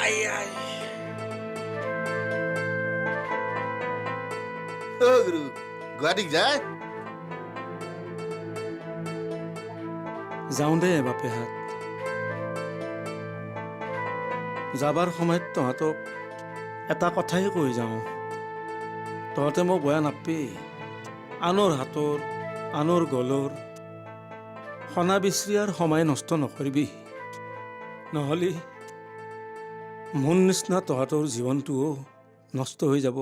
আই আই গুৰু গুৱাহাটীক যায় যাওঁ দে বাপেহাত যাবাৰ সময়ত তহঁতক এটা কথাই কৈ যাওঁ তহঁতে মোক বেয়া নাপবি আনৰ হাতৰ আনৰ গলৰ সনা বিচৰিয়াৰ সময় নষ্ট নকৰিবি নহ'লে মোৰ নিচিনা তহঁতৰ জীৱনটোও নষ্ট হৈ যাব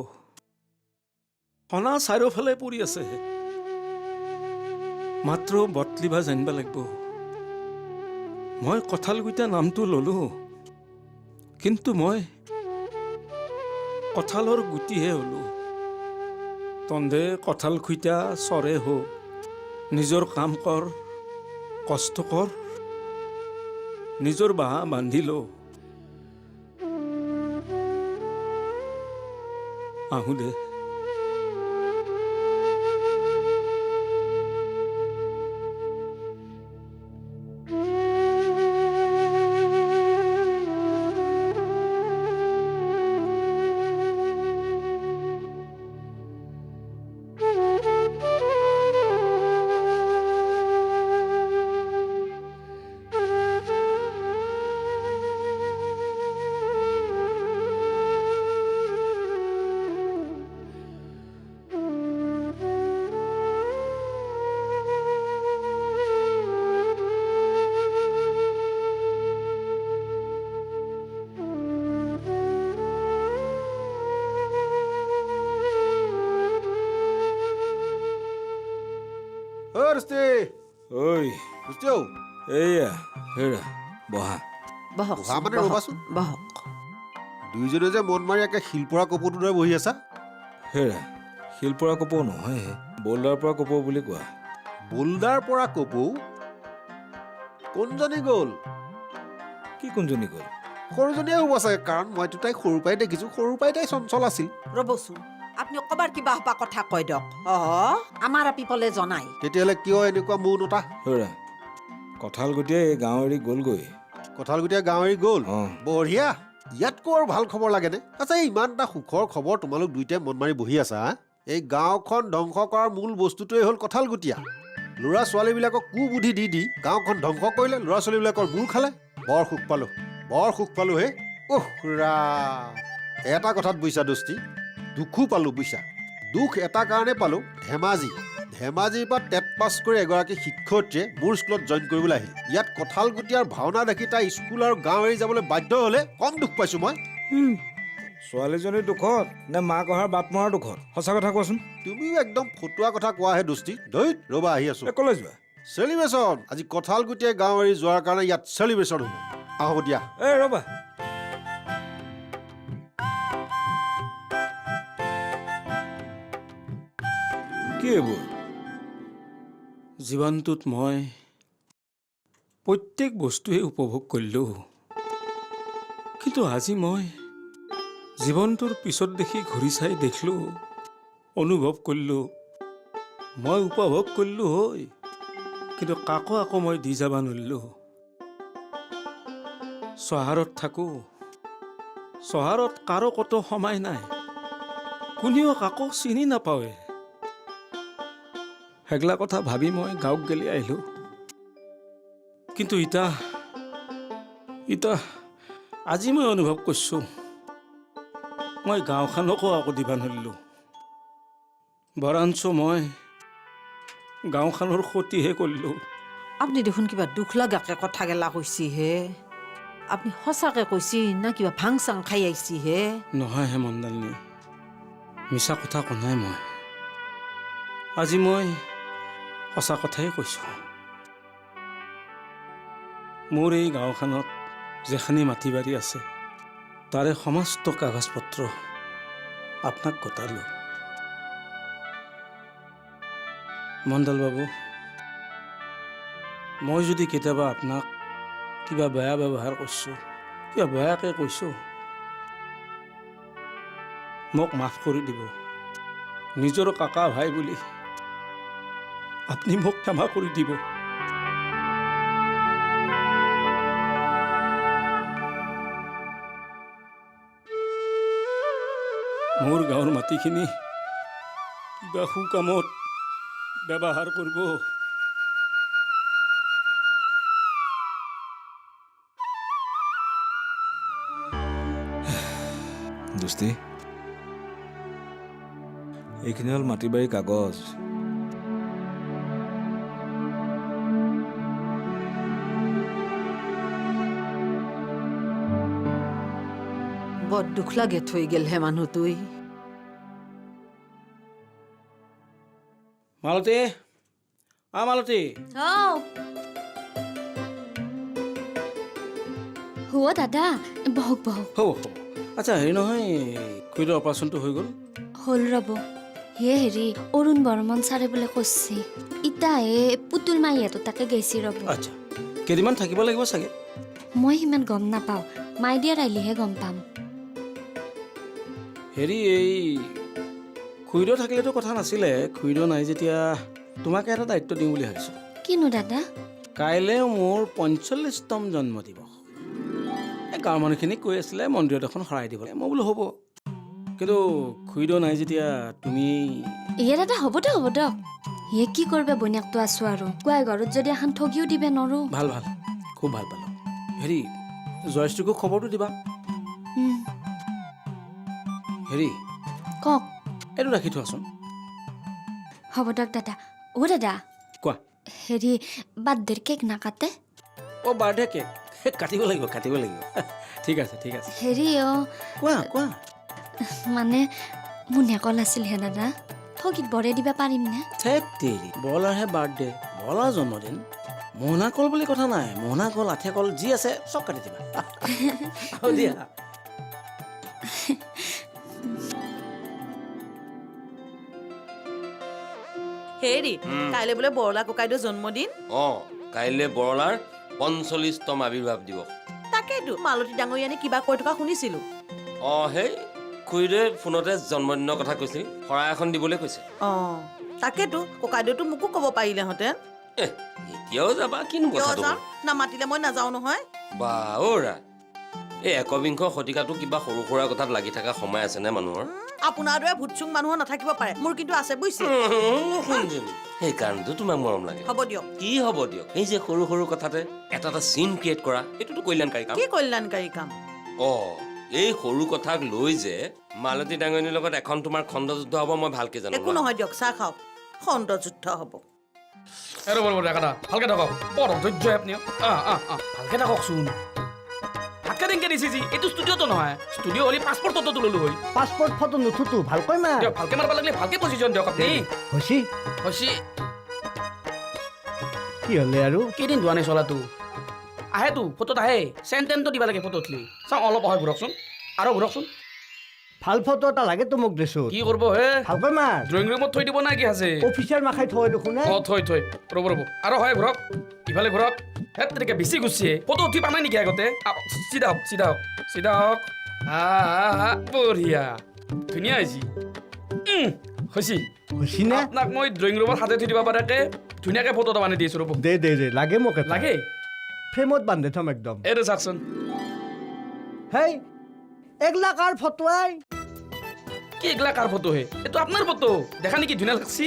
সনা চাৰিওফালে পৰি আছে মাত্ৰ বটলিবা জানিব লাগিব মই কঁঠালগুইটা নামটো ললো কিন্তু মই কঁঠালৰ গুটিহে হলো তন্দে কঁঠাল খুইটা চৰে হোক নিজৰ কাম কৰ কষ্ট কৰ নিজৰ বাঁহ বান্ধি ল আহো দে ৰুস্তি ঐ ৰুস্তি ঔ এইয়া হেৰা বহা বহক বহা মানে ৰ'বাচোন বহক দুইজনে যে মন মাৰি একে শিলপৰা কপৌটোৰ দৰে বহি আছা হেৰা শিলপৰা কপৌ নহয় বল্ডাৰ পৰা কপৌ বুলি কোৱা বোল্ডাৰ পৰা কপৌ কোনজনী গ'ল কি কোনজনী গ'ল সৰুজনীয়ে হ'ব চাগে কাৰণ মইতো তাইক সৰুৰ পৰাই দেখিছো সৰুৰ পৰাই তাই চঞ্চল আছিল ৰ'বচোন আপুনি কবাৰ কিবা হপা কথা কৈ দিয়ক আমাৰ পিপলে জনাই তেতিয়াহ'লে কিয় এনেকুৱা মৌ নতা হেৰা কঁঠাল গুটিয়ে এই গাঁও এৰি গ'লগৈ কঁঠালগুটীয়া গাঁও এৰি গ'ল অঁ বঢ়িয়া ইয়াতকৈ আৰু ভাল খবৰ লাগেনে আচ্ছা ইমান এটা সুখৰ খবৰ তোমালোক দুইটাই মন মাৰি বহি আছা এই গাঁওখন ধ্বংস কৰাৰ মূল বস্তুটোৱেই হ'ল কঁঠালগুটীয়া ল'ৰা ছোৱালীবিলাকক কুবুদ্ধি দি দি গাঁওখন ধ্বংস কৰিলে ল'ৰা ছোৱালীবিলাকৰ মূৰ খালে বৰ সুখ পালো হে ৰা এটা কথাত বুইছা দোস্তি দুখো পালো বুইছা দুখ এটা কাৰণে পালো ধেমাজিৰ পৰা টেট পাছ কৰি এগৰাকী শিক্ষয়িত্ৰীয়ে মোৰ স্কুলত জইন কৰিবলৈ আহিল ইয়াত কঁঠালগুটীয়াৰ ভাওনা দেখি তাই স্কুল আৰু গাঁও এৰি যাবলৈ বাধ্য হ'লে কম দুখ পাইছো মই ছোৱালীজনীৰ দুখত নে মাক অহাৰ বাট মৰাৰ দুখত সঁচা কথা কোৱাচোন তুমিও একদম ফটুৱা কথা কোৱাহে দোস্তি ধৈত ৰ'বা আহি আছো কলৈ যোৱা চেলিব্ৰেশ্যন আজি কঁঠালগুটীয়াই গাঁও এৰি যোৱাৰ কাৰণে ইয়াত চেলিব্ৰেশ্যন হ'ব আহো দিয়া এই ৰ'বা কি এইবোৰ জীৱনটোত মই প্ৰত্যেক বস্তুৱেই উপভোগ কৰিলোঁ কিন্তু আজি মই জীৱনটোৰ পিছত দেখি ঘূৰি চাই দেখিলোঁ অনুভৱ কৰিলোঁ মই উপভোগ কৰিলোঁ হয় কিন্তু কাকো আকৌ মই দি যাব নোৱাৰিলোঁ চহৰত থাকোঁ চহৰত কাৰো ক'তো সময় নাই কোনেও কাকো চিনি নাপাৱে সেইগলা কথা ভাবি মই গাঁৱক গেলি আহিলোঁ কিন্তু ইতা আজি মই অনুভৱ কৰিছোঁ মই গাঁওখনকো আকৌ দিব নোৱাৰিলোঁ বৰঞ্চ মই গাঁওখনৰ ক্ষতিহে কৰিলোঁ আপুনি দেখোন কিবা দুখ লগাকে কথা গেলা কৈছি হে আপুনি সঁচাকে কৈছি না কিবা ভাং চাং খাই আহিছি হে নহয় হে মণ্ডালিনী মিছা কথা কোৱা নাই মই আজি মই সঁচা কথাই কৈছোঁ মোৰ এই গাঁওখনত যেখানি মাটি বাৰী আছে তাৰে সমস্ত কাগজ পত্ৰ আপোনাক গতালোঁ মণ্ডল বাবু মই যদি কেতিয়াবা আপোনাক কিবা বেয়া ব্যৱহাৰ কৰিছোঁ কিবা বেয়াকৈ কৈছোঁ মোক মাফ কৰি দিব নিজৰ কাকা ভাই বুলি আপুনি মোক ক্ষমা কৰি দিব মোৰ গাঁৱৰ মাটিখিনি কিবা সুকামত ব্যৱহাৰ কৰিব। দোস্তি, এইখিনি হ'ল মাটি বাৰী কাগজ। বৰ দুখ লাগে থৈ গেল হে মানুহটোই। মালতী, মালতী। হ'ব দাদা, বহক বহক। হ'ব। আচ্ছা, হেৰি নহয়, খুৰীৰ অপাৰেশ্যনটো হৈ গ'ল? হ'ল ৰ'ব। হেৰি অৰুণ বৰ্মন ছাৰে বোলে কৈছে ইতা পুতুল মাহীহঁতৰ তাকে গৈছে ৰ'ব। আচ্ছা, কেইদিনমান থাকিব লাগিব চাগে? মই সিমান গম নাপাওঁ, মাই দিয়াৰ আহিলেহে গম পাম। হেৰি, এই খুৰীদেউ থাকিলেতো কথা নাছিলে। খুৰীদেউ নাই যেতিয়া তোমাকে এটা দায়িত্ব দিওঁ বুলি ভাবিছোঁ। কিনো দাদা? কাইলৈ মোৰ 45তম জন্মদিৱস। এই গাঁৱৰ মানুহখিনিক কৈ আছিলে মন্দিৰত এখন শৰাই দিবলৈ। মই বোলো হ'ব, কিন্তু খুৰীদেউ নাই যেতিয়া তুমি। দাদা হ'ব দিয়ক। কি কৰবে বইনাকটো আছো আৰু কোৱাই ঘৰত যদি এখন ঠগিও দিবে নৰো। ভাল, খুব ভাল পালোঁ। হেৰি, জয়শ্ৰীকো খবৰটো দিবা। হেৰি, কওক। এইটো ৰাখি থোৱাচোন। হ'ব দিয়ক দাদা। দাদা কোৱা। হেৰি, বাৰ্থডেৰ কেক নাকাটে? বাৰ্থডে কেক কাটিব লাগিব। ঠিক আছে। হেৰি কোৱা। মানে মুনেকল আছিল হে দাদা, ঠগিত বৰে দিবা পাৰিম নে? তেৰি বলাৰহে বাৰ্থডে, বলাৰ জন্মদিন। মোহনা কল বুলি কথা নাই। মোহনা কল, আঠিয়া কল যি আছে চব কাটি দিবা। দিয়া। হেৰি, কাইলৈ বোলে বৰলা ককাইদেউ জন্মদিন। কাইলৈ বৰলাৰ 45তম আৱিৰ্ভাৱ দিৱস। তাকেইতো মালতী ডাঙৰীয়ানে কিবা কৈ থকা শুনিছিলো। সেই খুৰীদেৱে ফোনতে জন্মদিনৰ কথা কৈছিল, শৰাই এখন দিবলৈ কৈছে। তাকেতো ককাইদেউতো মোকো ক'ব পাৰিলেহেঁতেন। এতিয়াও যাবা? কিনো কথা নামাতিলে মই নাযাওঁ নহয়। বা অৰা, এই ১বিংশ শতিকাটো কিবা সৰু সুৰা কথাত লাগি থকা সময় আছে নে মানুহৰ? আপোনাৰ দৰে ভুটচুং মানুহৰ নাথাকিব পাৰে, মোৰ কিন্তু আছে বুজিছে। সেইকাৰণেতো তোমাক মৰম লাগে। হ'ব দিয়ক। কি হ'ব দিয়ক? এই যে সৰু সৰু কথাতে এটা চিন ক্ৰিয়েট কৰা, এইটোতো কল্যাণকাৰী কাম। কি কল্যাণকাৰী কাম? এই সৰু কথাক লৈ যে মালতী ডাঙৰীৰ লগত এখন তোমাৰ খণ্ডযুদ্ধ হ'ব, মই ভালকে জানো। একো নহয় দিয়ক, চাহ খাওক। খণ্ডযুদ্ধ হ'ব। ভালকে থাকক। বৰ অধৈৰ্য আপুনি। ভালকে থাককচোন। ভাতকে দিনকে দিছে যি, এইটো ষ্টুডিঅ'টো নহয়। ষ্টুডিঅ' হ'লে পাছপৰ্ট ফটো তুলিলো হয়। পাছপৰ্ট ফটো নুঠুতো, ভালকৈ মা। দিয়ক, ভালকে মাৰিব লাগিলে ভালকে পজিশ্যন দিয়ক আপুনি। হৈছে কি হ'লে আৰু? কেইদিন ধোৱা নাই চলাটো। আহেতো, ফটোত আহে। চেণ্টেনটো দিব লাগে ফটো উঠলি। চাওঁ অলপ হয় ঘূৰকচোন, আৰু ঘূৰকচোন। ভাল ফটো এটা লাগেতো মোক দেচোন। কি কৰিব হে? ভালকৈ মা। ড্ৰয়িং ৰুমত থৈ দিব না কি আছে? অফিচাৰ মাখাই থৈ দেখোন। থৈ ৰ'ব। আৰু হয় ঘূৰক, ইফালে ঘূৰক। হেত তেনেকে বেছি গুচি ফটো উঠি পানাই নেকি আগতে? চিধা হওক। বঢ়িয়া, ধুনীয়া হৈছে। হৈছে নে? আপোনাক মই ড্ৰয়িং ৰুমত হাতে থৈ দিব পৰাকে ধুনীয়াকে ফটো এটা বান্ধি দিছো ৰ'ব। দে লাগে মোক। লাগে? ফ্ৰেমত বান্ধি থম একদম। এইটো চাওকচোন। হেই, এগলা কাৰ ফটো আই? কি এগলা কাৰ ফটো হে? এইটো আপোনাৰ ফটো। দেখা নেকি ধুনীয়া লাগছি?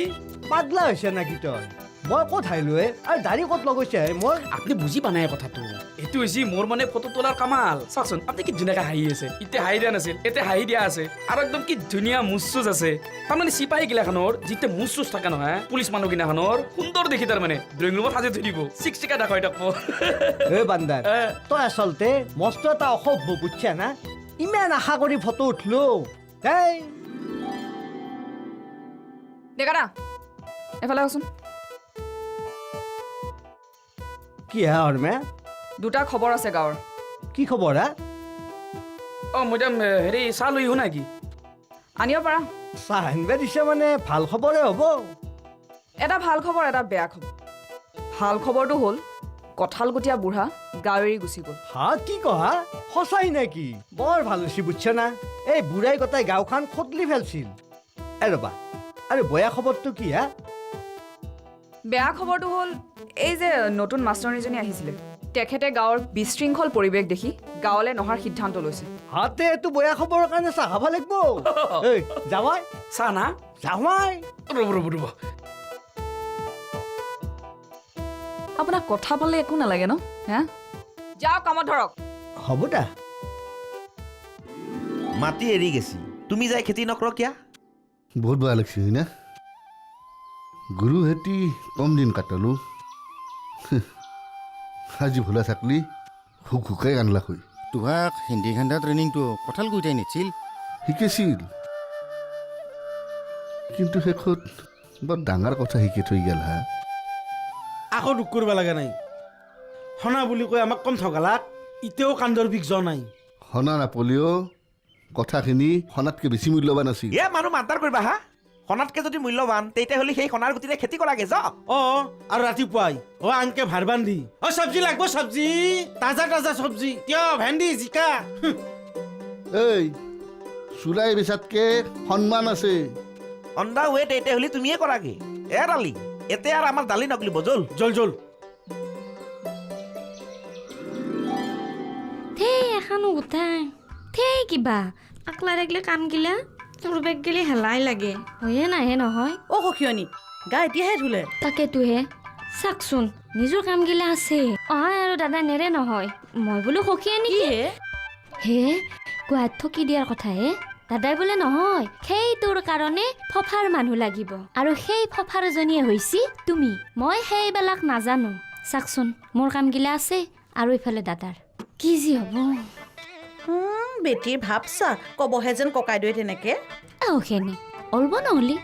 পাগলা হৈছে নেকি তই? মই ক'ত হাইলো আৰু দাড়ি ক'ত লগাইছে মই? আপুনি বুজি পোৱা নাই কথাটো। এইটো হৈছে মোৰ মানে ফটো তোলাৰ কামাল। চাওকচোন, আপুনি কি ধুনীয়াকে হাঁহি আছে। এতিয়া হাঁহি দিয়া নাছিল, এতিয়া হাঁহি দিয়া আছে। আৰু একদম কি ধুনীয়া মুচুচ আছে। তাৰমানে চিপাহী গিলাখনৰ যেতিয়া মুচুচ থাকে নহয়, পুলিচ মানুহ গিলাখনৰ সুন্দৰ দেখি তাৰমানে ড্ৰয়িং ৰুমত সাজি থৈ দিব। চিকচিকা দেখাই থাকব। বান্দাৰ, তই আচলতে মস্ত এটা অসভ্য বুজছা না? ইমান আশা কৰি ফটো উঠলো। ডেকাৰা, এফালে আহচোন। কি হা হৰমে? দুটা খবৰ আছে গাঁৱৰ। কি খবৰ হা? মেডাম, হেৰি চাহ লৈ আহো নেকি? আনিব পাৰা। চাহ আনিব দিছে মানে ভাল খবৰে হ'ব। এটা ভাল খবৰ, এটা বেয়া খবৰ। ভাল খবৰটো হ'ল কঁঠালগুটীয়া বুঢ়া গাঁও এৰি গুচি গ'ল। কি কহা? সঁচাই নেকি? বৰ ভাল হৈছে বুজছ না। এই বুঢ়াই গোটাই গাঁওখন খতলি ফেলছিল। ৰ'বা, আৰু বেয়া খবৰটো কি হা? বেয়া খবৰটো হ'ল এই যে নতুন মাষ্টৰনীজনী আহিছিলে, তেখেতে গাঁৱৰ বিশৃংখল পৰিৱেশ দেখি গাঁৱলৈ নহাৰ সিদ্ধান্ত লৈছে হাতে এইটো বেয়া খবৰৰ কাৰণে চাহ খাব লাগিব এই যাৱাই চাহ না যাৱাই ৰ'ব ৰ'ব ৰ'ব আপোনাক কথা পালে একো নালাগে ন হা যাওক কামত ধৰক হ'ব দা মাটি এৰি গেছি তুমি যাই খেতি নকৰ কিয়া বহুত বেয়া লাগছে হয় না গুরু হেতি কম দিন কাটালো আজি ভোলা থাকলি শুকাই আনলা হৈ তোহাক হিন্দী খান্দা ট্ৰেইনিংটো কঁঠাল গুইটাই নিছিল শিকিছিল কিন্তু শেষত বৰ ডাঙৰ কথা শিকি থৈ গেল হা আকৌ দুখ কৰিব লগা নাই সনা বুলি কৈ আমাক কম ঠগালাক ইতেও কান্দৰ বিষ যোৱা নাই সনা নাপলিও কথাখিনি সনাতকৈ বেছি মূল্যৱান আছিল এ মানুহ মাতাৰ কৰিবা হা সোণাতকে যদি মূল্যৱান তেতিয়াহ'লে সেই সোণাৰ গুটিৰে খেতি কৰাগে যা আৰু ৰাতিপুৱাই আনকে ভাৰ বান্ধি চব্জি লাগব চব্জি তাজা তাজা চব্জি তিয়হ ভেন্দি জিকা এই চুলাই বেচাতকে সন্মান আছে অন্দা ৱেট তেতিয়াহ'লে তুমিয়ে কৰাগে এ দালি এতিয়া আৰু আমাৰ দালি নকলিব জল জল জল থেই এখানো গোটাই থেই কিবা আকলা ৰাগলে কাম গিলা তোৰ বেগ গেলি হেলাই লাগে হয়ে নাহে নহয় অ সখিয়নী গা এতিয়াহে ধুলে তাকেতোহে চাকচোন নিজৰ কাম গিলা আছে অহাই আৰু দাদা নেৰে নহয় মই বোলো সখিয়ে নেকি হে গুৱাহাটীত থকি দিয়াৰ কথা হে দাদাই বোলে নহয় সেইটোৰ কাৰণে ফফাৰ মানুহ লাগিব আৰু সেই ফফাৰজনীয়ে হৈছি তুমি মই সেইবিলাক নাজানো চাকচোন মোৰ কাম গিলা আছে আৰু ইফালে দাদাৰ কি যি হ'ব বেটিৰ ভাবছা কবহে যেন ককাইদেৱে তেনেকে আহেনে অলব নহলি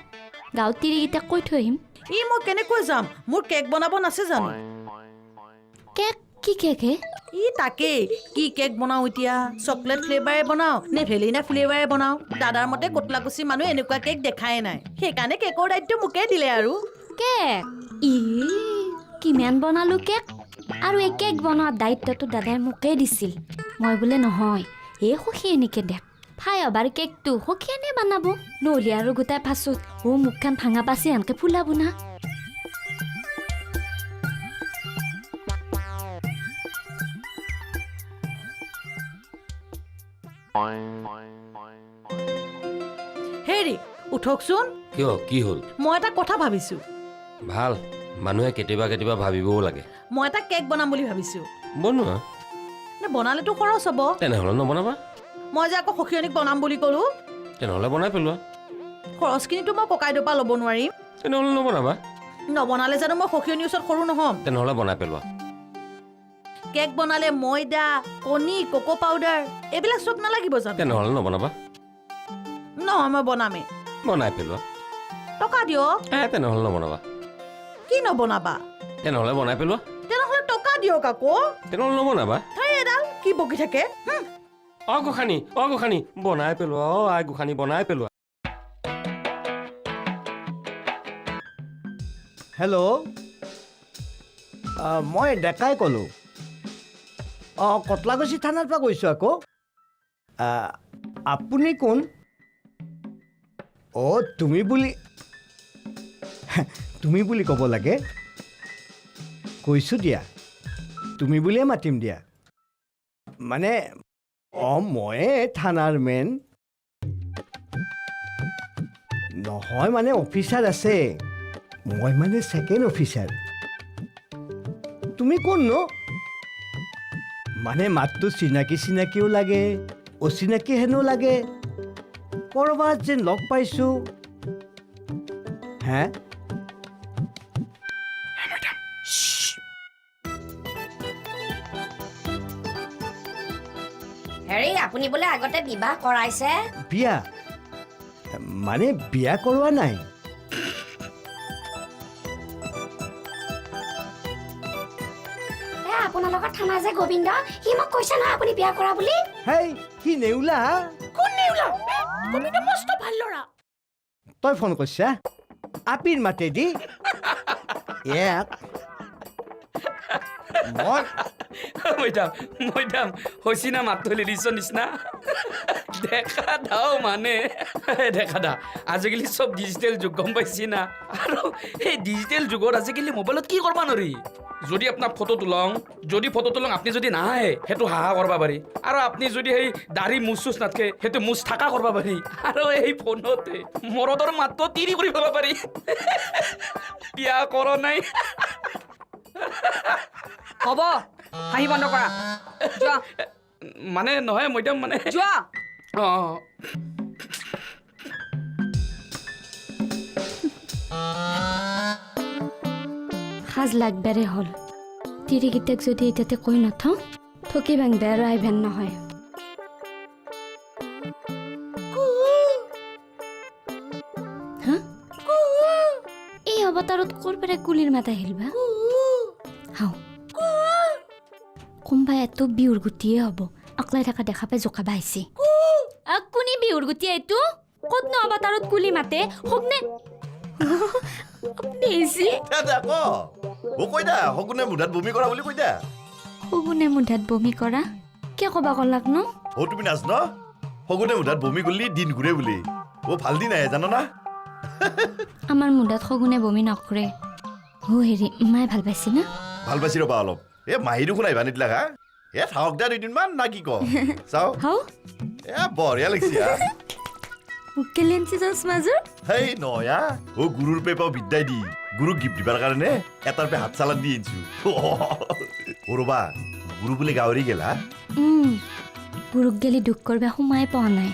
গাঁৱত তিৰিকেইটাক কৈ থৈ আহিম ই মই কেনেকৈ যাম মোৰ কেক বনাব নাছে জানো কেক কি কেক হে ই তাকেই কি কেক বনাও এতিয়া চকলেট ফ্লেভাৰে বনাও নে ভেলিনা ফ্লেভাৰে বনাও দাদাৰ মতে কটলাকুচি মানুহ এনেকুৱা কেক দেখাই নাই সেইকাৰণে কেকৰ দায়িত্ব মোকে দিলে আৰু কেক ই কিমান বনালো কেক আৰু এই কেক বনোৱাৰ দায়িত্বটো দাদাই মোকে দিছিল মই বোলে নহয় এই সখী এনেকে দেখ ফাই এবাৰ কেকটো সখীয়েনে বনাব নহ'লে আৰু গোটাই পাছত মুখখন ভাঙা পাচি আনকে ফুলাব না হেৰি উঠকচোন কিয় কি হ'ল মই এটা কথা ভাবিছো ভাল মানুহে কেতিয়াবা কেতিয়াবা ভাবিবও লাগে মই এটা কেক বনাম বুলি ভাবিছো বনোৱা নে বনালেতো খৰচ হ'ব তেনেহ'লে নবনাবা মই যে আকৌ সখিয়নীক বনাম বুলি ক'লো তেনেহ'লে বনাই পেলোৱা খৰচখিনিতো মই ককাইদেউৰ পৰা ল'ব নোৱাৰিম তেনেহ'লে নবনাবা নবনালে জানো মই সখিয়নীৰ ওচৰত সৰু নহ'ম তেনেহ'লে বনাই পেলোৱা কেক বনালে ময়দা কণী কোকো পাউডাৰ এইবিলাক চব নালাগিব জানো তেনেহ'লে নবনাবা নহয় মই বনামেই বনাই পেলোৱা টকা দিয়ক তেনেহ'লে নবনাবা কি নবনাবা তেনেহ'লে বনাই পেলোৱা তেনেহ'লে টকা দিয়ক আকৌ তেনেহ'লে নবনাবা ঠাই এডাল কি বকি থাকে গোসানী বনাই পেলোৱা আই গোসানী বনাই পেলোৱা হেল্ল' মই ডেকাই ক'লোঁ কটলাকুছি থানাৰ পৰা কৈছোঁ আকৌ আপুনি কোন তুমি বুলি ক'ব লাগে কৈছোঁ দিয়া তুমি বুলিয়ে মাতিম দিয়া মানে ময়ে থানাৰ মেন নহয় মানে অফিচাৰ আছে মই মানে ছেকেণ্ড অফিচাৰ তুমি কোন ন মানে মাতটো চিনাকিও লাগে অচিনাকি হেনো লাগে ক'ৰবাত যেন লগ পাইছোঁ হে হেৰি আপুনি বোলে আগতে বিবাহ কৰাইছে বিয়া মানে বিয়া কৰোৱা নাই আপোনালোকৰ থানা যে গোবিন্দ সি মোক কৈছে নহয় আপুনি বিয়া কৰা বুলি হেই কি নেউলা কোন নেউলা গোবিন্দ মস্ত ভাল ল'ৰা তই ফোন কৰিছা আপিৰ মাতেদি মৈদাম হৈছি না মাত ধলি দিছ নিচিনা দেখা দাও মানে দেখা দা আজিকালি চব ডিজিটেল যুগ গম পাইছি না আৰু এই ডিজিটেল যুগত আজিকালি মোবাইলত কি কৰবা নৰি যদি আপোনাৰ ফটো তোলং আপুনি যদি নাহে সেইটো হাহা কৰবা পাৰি আৰু আপুনি যদি সেই দাড়ি মুচ নাথাকে সেইটো মুচ থাকা কৰবা পাৰি আৰু এই ফোনতে মৰদৰ মাত্ৰ তিৰি কৰি পেলাব পাৰি বিয়া কৰ নাই হ'ব হাঁহি বন্ধ কৰা যোৱা মানে নহয় মইদাম মানে যোৱা অঁ সাজ লাগবাৰে হ'ল তিৰিকেইটাক যদি এতিয়াতে কৈ নথওঁ ঠকি ভাঙবে আৰু আইভেন নহয় হা? এই অৱতাৰত ক'ৰ পৰা কুলিৰ মাত আহিল বা হাও কোনোবা এটো বিহুৰ গুটিয়ে হ'ব অকলাই থকা দেখা পাই জোকাবা আহিছে কোনি বিহুৰ গুটি এইটো ক'তনো অৱতাৰত কুলি মাতে হকনে শগুনে মুধাত বমি কৰা বুলি কৈ দা শগুনে মুধাত বমি কৰা কিয় ক'বা ক'লাক ন অ তুমি নাজ ন শগুনে মুধাত বমি কৰিলি দিন ঘূৰে বুলি অ ভাল দিন আহে জানো না আমাৰ মুধাত শগুনে বমি নকৰে হেৰি মায়ে ভাল পাইছে না ভাল পাইছি ৰবা অলপ এ মাহী দেখোন আহিবা নিদিলা হা এ থাকক দা দুদিনমান না কি ক চাও এ বঢ়িয়া লাগিছে কেলে আনছি চশমাযোৰ হেই নয়া ও গুৰুৰ পে পাও বিদ্যাই দি গুৰুক গিফ্ট দিবাৰ কাৰণে এটাৰ পে হাত চালান দি আনছো ও ৰবা গুৰু বোলে গাঁৱৰি গেলা গুৰুক গেলি দুখ কৰবা সোমাই পোৱা নাই